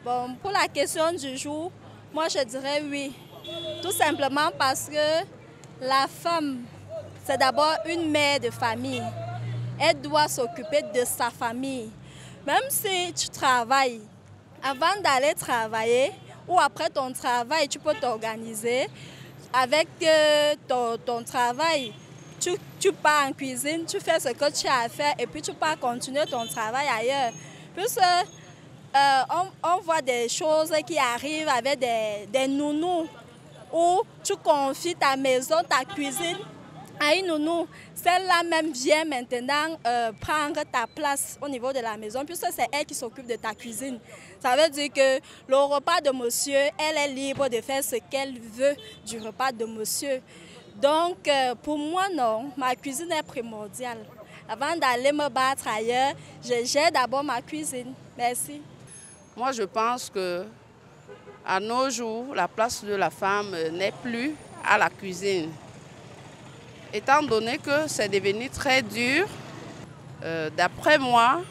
Bon, pour la question du jour, moi je dirais oui. Tout simplement parce que la femme, c'est d'abord une mère de famille. Elle doit s'occuper de sa famille. Même si tu travailles, avant d'aller travailler ou après ton travail, tu peux t'organiser. Avec ton travail, tu pars en cuisine, tu fais ce que tu as à faire et puis tu pars continuer ton travail ailleurs. Puisque on voit des choses qui arrivent avec des nounous où tu confies ta maison, ta cuisine à une nounou. Celle-là même vient maintenant prendre ta place au niveau de la maison puisque c'est elle qui s'occupe de ta cuisine. Ça veut dire que le repas de monsieur, elle est libre de faire ce qu'elle veut du repas de monsieur. Donc pour moi non, ma cuisine est primordiale. Avant d'aller me battre ailleurs, je gère d'abord ma cuisine. Merci. Moi je pense que à nos jours, la place de la femme n'est plus à la cuisine. Étant donné que c'est devenu très dur, d'après moi,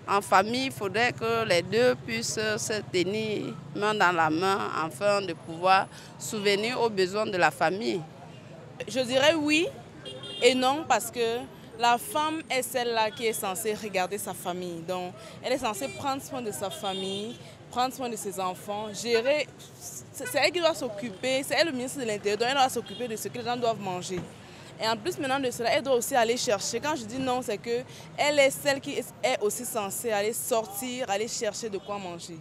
en famille, il faudrait que les deux puissent se tenir main dans la main afin de pouvoir subvenir aux besoins de la famille. Je dirais oui et non parce que la femme est celle-là qui est censée regarder sa famille. Donc, elle est censée prendre soin de sa famille, prendre soin de ses enfants, gérer. C'est elle qui doit s'occuper, c'est elle le ministre de l'Intérieur, donc elle doit s'occuper de ce que les gens doivent manger. Et en plus maintenant de cela, elle doit aussi aller chercher. Quand je dis non, c'est qu'elle est celle qui est aussi censée aller sortir, aller chercher de quoi manger.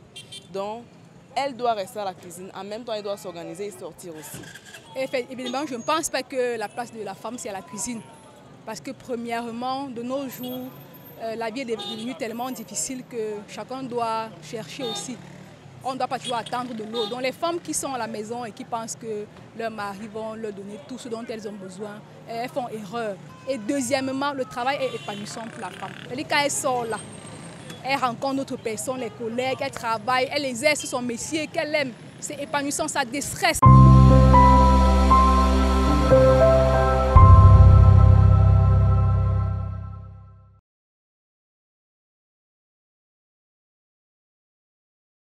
Donc, elle doit rester à la cuisine. En même temps, elle doit s'organiser et sortir aussi. Évidemment, je ne pense pas que la place de la femme, c'est à la cuisine. Parce que premièrement, de nos jours, la vie est devenue tellement difficile que chacun doit chercher aussi. On ne doit pas toujours attendre de l'eau. Donc les femmes qui sont à la maison et qui pensent que leurs maris vont leur donner tout ce dont elles ont besoin, elles font erreur. Et deuxièmement, le travail est épanouissant pour la femme. C'est-à-dire quand elle sort là, elle rencontre d'autres personnes, les collègues, elle travaille, elle exerce son métier qu'elle aime. C'est épanouissant, ça déstresse.